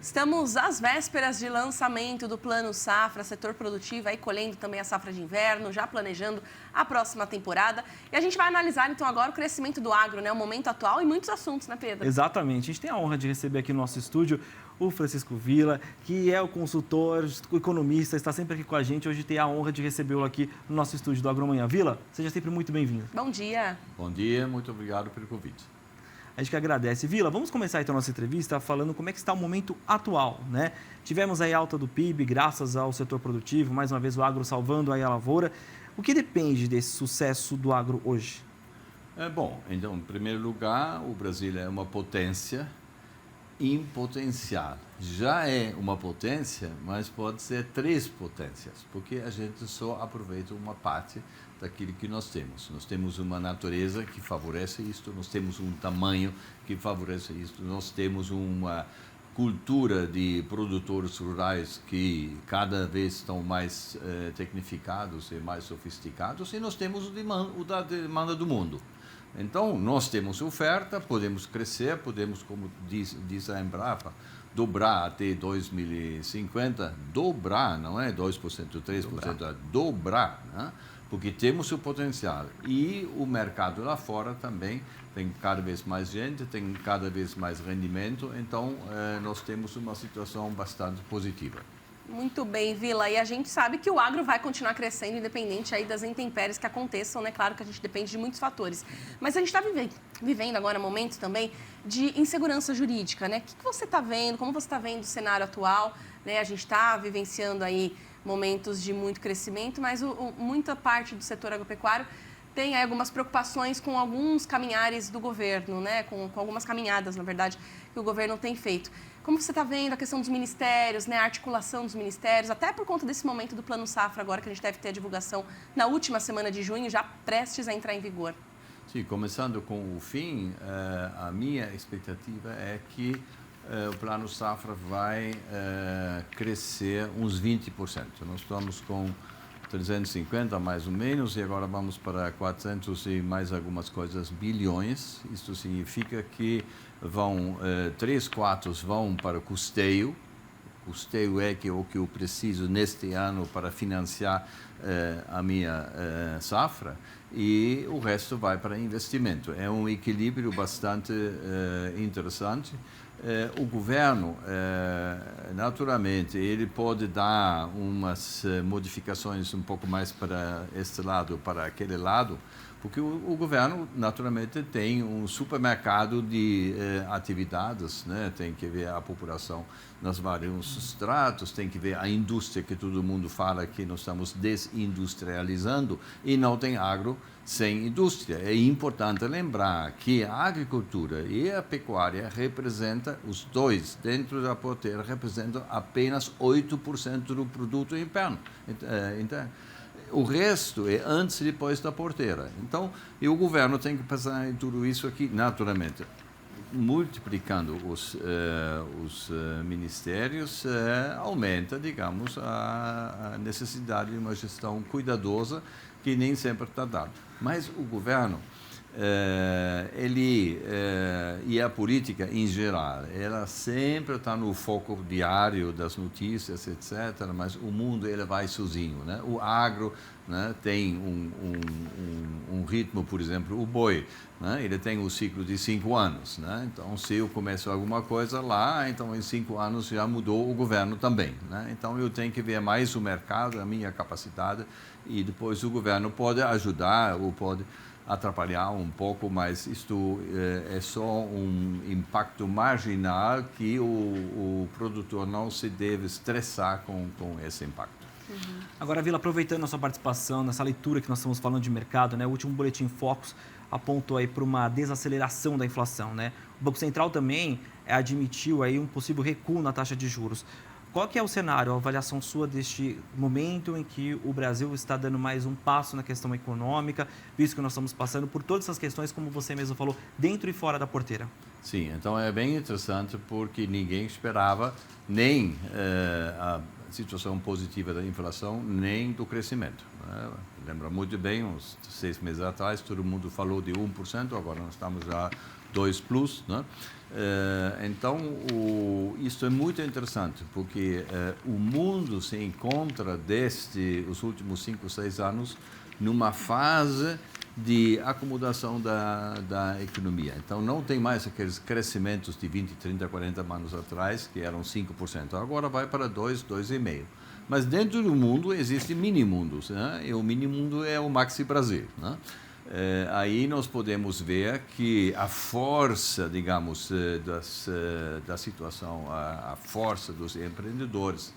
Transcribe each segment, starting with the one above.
Estamos às vésperas de lançamento do Plano Safra, setor produtivo, aí colhendo também a safra de inverno, já planejando a próxima temporada. E a gente vai analisar então agora o crescimento do agro, né? O momento atual e muitos assuntos, né, Pedro? Exatamente. A gente tem a honra de receber aqui no nosso estúdio o Francisco Villa, que é o consultor, o economista, está sempre aqui com a gente. Hoje tem a honra de recebê-lo aqui no nosso estúdio do Agromanhã. Villa, seja sempre muito bem-vindo. Bom dia. Bom dia, muito obrigado pelo convite. A gente que agradece. Villa, vamos começar então a nossa entrevista falando como é que está o momento atual, né? Tivemos aí alta do PIB graças ao setor produtivo, mais uma vez o agro salvando aí a lavoura. O que depende desse sucesso do agro hoje? Bom, então, em primeiro lugar, o Brasil é uma potência em potencial. Já é uma potência, mas pode ser 3 potências, porque a gente só aproveita uma parte daquilo que nós temos. Nós temos uma natureza que favorece isto, nós temos um tamanho que favorece isto, nós temos uma cultura de produtores rurais que cada vez estão mais tecnificados e mais sofisticados, e nós temos o da demanda do mundo. Então, nós temos oferta, podemos crescer, podemos, como diz a Embrapa, dobrar até 2050, dobrar, não é 2%, 3%, é dobrar, né? Porque temos o potencial. E o mercado lá fora também tem cada vez mais gente, tem cada vez mais rendimento, então nós temos uma situação bastante positiva. Muito bem, Villa. E a gente sabe que o agro vai continuar crescendo, independente aí das intempéries que aconteçam, né? Claro que a gente depende de muitos fatores. Mas a gente está vivendo agora momentos também de insegurança jurídica, né? O que você está vendo? Como você está vendo o cenário atual? Né? A gente está vivenciando aí momentos de muito crescimento, mas muita parte do setor agropecuário tem aí algumas preocupações com alguns caminhares do governo, né? Com algumas caminhadas, na verdade, que o governo tem feito. Como você está vendo a questão dos ministérios, né? A articulação dos ministérios, até por conta desse momento do Plano Safra agora, que a gente deve ter a divulgação na última semana de junho, já prestes a entrar em vigor? Sim, começando com o fim, a minha expectativa é que o Plano Safra vai crescer uns 20%. Nós estamos com 350 mais ou menos e agora vamos para 400 e mais algumas coisas bilhões. Isso significa que vão 3/4 vão para custeio. Custeio é o que eu preciso neste ano para financiar a minha safra, e o resto vai para investimento. É um equilíbrio bastante interessante. O governo, naturalmente, ele pode dar umas modificações um pouco mais para este lado, para aquele lado, porque o governo, naturalmente, tem um supermercado de atividades, né? Tem que ver a população nos vários estratos, tem que ver a indústria, que todo mundo fala que nós estamos desindustrializando, e não tem agro sem indústria. É importante lembrar que a agricultura e a pecuária representam, os dois dentro da porteira, representam apenas 8% do produto interno. Então, o resto é antes e depois da porteira. Então, o governo tem que pensar em tudo isso aqui, naturalmente. Multiplicando os ministérios, aumenta, digamos, a necessidade de uma gestão cuidadosa, que nem sempre está dada. Mas o governo, e a política em geral, ela sempre está no foco diário das notícias, etc., mas o mundo ele vai sozinho, né? O agro, né, tem um ritmo, por exemplo, o boi, né, ele tem um ciclo de 5 anos, né? Então, se eu começo alguma coisa lá, então em 5 anos já mudou o governo também, né? Então, eu tenho que ver mais o mercado, a minha capacidade, e depois o governo pode ajudar ou pode atrapalhar um pouco, mas isto é só um impacto marginal que o produtor não se deve estressar com esse impacto. Uhum. Agora, Villa, aproveitando a sua participação nessa leitura que nós estamos falando de mercado, né? O último Boletim Focus apontou aí para uma desaceleração da inflação, né? O Banco Central também admitiu aí um possível recuo na taxa de juros. Qual que é o cenário, a avaliação sua deste momento em que o Brasil está dando mais um passo na questão econômica, visto que nós estamos passando por todas essas questões, como você mesmo falou, dentro e fora da porteira? Sim, então é bem interessante, porque ninguém esperava nem a situação positiva da inflação, nem do crescimento, né? Lembra muito bem, uns 6 meses atrás, todo mundo falou de 1%, agora nós estamos já 2+, né? Então, isso é muito interessante, porque o mundo se encontra, desde os últimos 5, 6 anos, numa fase de acomodação da economia. Então, não tem mais aqueles crescimentos de 20, 30, 40 anos atrás, que eram 5%. Agora vai para 2, 2,5%. Mas dentro do mundo existem mini-mundos, né? E o mini-mundo é o Maxi Brasil, né? Aí nós podemos ver que a força, digamos, da situação, a força dos empreendedores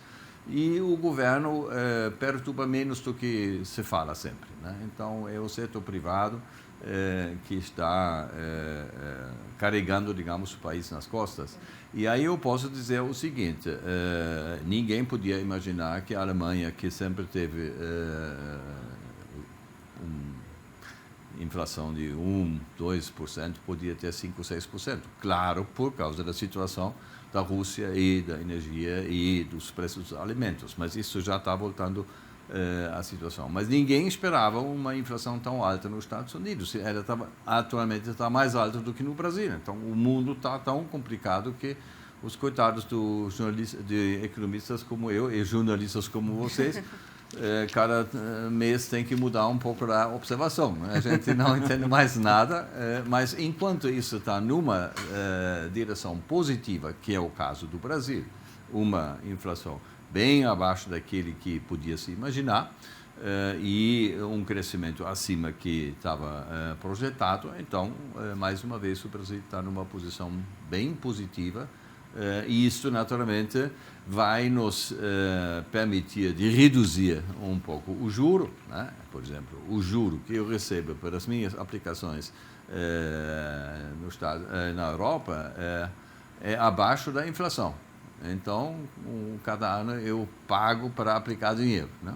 e o governo perturba menos do que se fala sempre, né? Então, é o setor privado que está carregando, digamos, o país nas costas. E aí eu posso dizer o seguinte, ninguém podia imaginar que a Alemanha, que sempre teve inflação de 1%, 2%, podia ter 5%, 6%. Claro, por causa da situação da Rússia e da energia e dos preços dos alimentos. Mas isso já está voltando à situação. Mas ninguém esperava uma inflação tão alta nos Estados Unidos. Ela atualmente está mais alta do que no Brasil. Então, o mundo está tão complicado que os coitados dos jornalistas, de economistas como eu e jornalistas como vocês, cada mês tem que mudar um pouco a observação, né? A gente não entende mais nada, mas enquanto isso está numa direção positiva, que é o caso do Brasil, uma inflação bem abaixo daquele que podia se imaginar, e um crescimento acima que estava projetado, então, mais uma vez, o Brasil está numa posição bem positiva, e isso, naturalmente, vai nos permitir de reduzir um pouco o juro, né? Por exemplo, o juro que eu recebo pelas minhas aplicações na Europa é abaixo da inflação. Então, cada ano eu pago para aplicar dinheiro, né?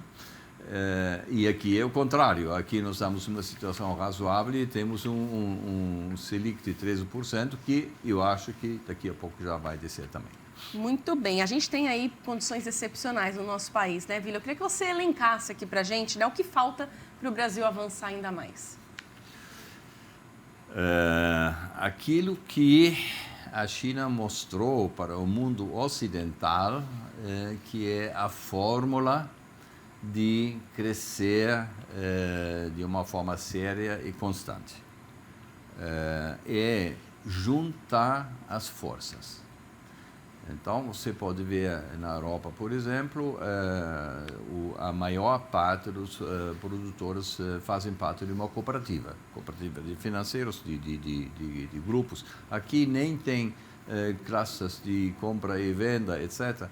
E aqui é o contrário. Aqui nós estamos numa situação razoável e temos um Selic de 13%, que eu acho que daqui a pouco já vai descer também. Muito bem. A gente tem aí condições excepcionais no nosso país, né, Vila? Eu queria que você elencasse aqui para a gente, né, o que falta para o Brasil avançar ainda mais. Aquilo que a China mostrou para o mundo ocidental, que é a fórmula de crescer de uma forma séria e constante. É juntar as forças. Então, você pode ver na Europa, por exemplo, a maior parte dos produtores fazem parte de uma cooperativa de financeiros, de grupos. Aqui nem tem classes de compra e venda, etc.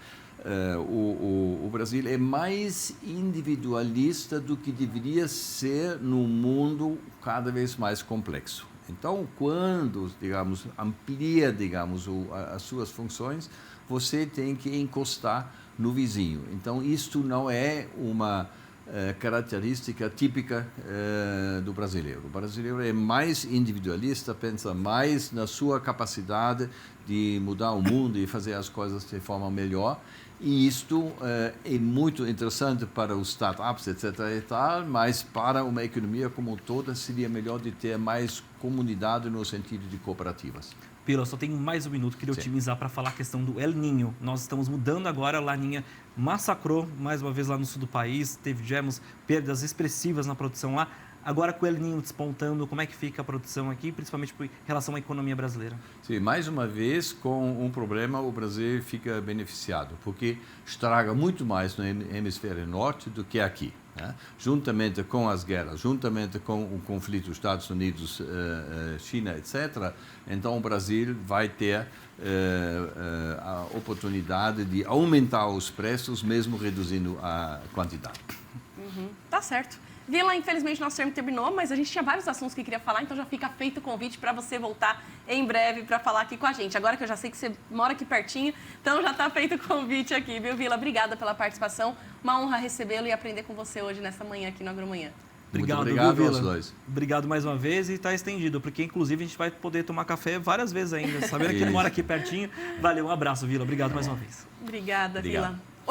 O Brasil é mais individualista do que deveria ser num mundo cada vez mais complexo. Então, quando, digamos, amplia, digamos, as suas funções, você tem que encostar no vizinho. Então, isto não é uma característica típica do brasileiro. O brasileiro é mais individualista, pensa mais na sua capacidade de mudar o mundo e fazer as coisas de forma melhor. E isto é muito interessante para os startups, etc. e tal, mas para uma economia como toda seria melhor de ter mais comunidade no sentido de cooperativas. Pila, só tenho mais um minuto, queria otimizar para falar a questão do El Niño. Nós estamos mudando agora, a Laninha massacrou mais uma vez lá no sul do país, tivemos perdas expressivas na produção lá. Agora com o El Niño despontando, como é que fica a produção aqui, principalmente em relação à economia brasileira? Sim, mais uma vez, com um problema, o Brasil fica beneficiado, porque estraga muito mais no hemisfério norte do que aqui, né? Juntamente com as guerras, juntamente com o conflito Estados Unidos, China, etc., então o Brasil vai ter a oportunidade de aumentar os preços, mesmo reduzindo a quantidade. Tá certo. Vila, infelizmente nosso tempo terminou, mas a gente tinha vários assuntos que queria falar, então já fica feito o convite para você voltar em breve para falar aqui com a gente. Agora que eu já sei que você mora aqui pertinho, então já está feito o convite aqui, viu, Vila? Obrigada pela participação, uma honra recebê-lo e aprender com você hoje, nessa manhã aqui no Agromanhã. Muito obrigado, Vila. aos dois. Obrigado mais uma vez e está estendido, porque inclusive a gente vai poder tomar café várias vezes ainda, sabendo que ele mora aqui pertinho. Valeu, um abraço, Vila. Obrigado mais uma vez. Obrigada, Vila.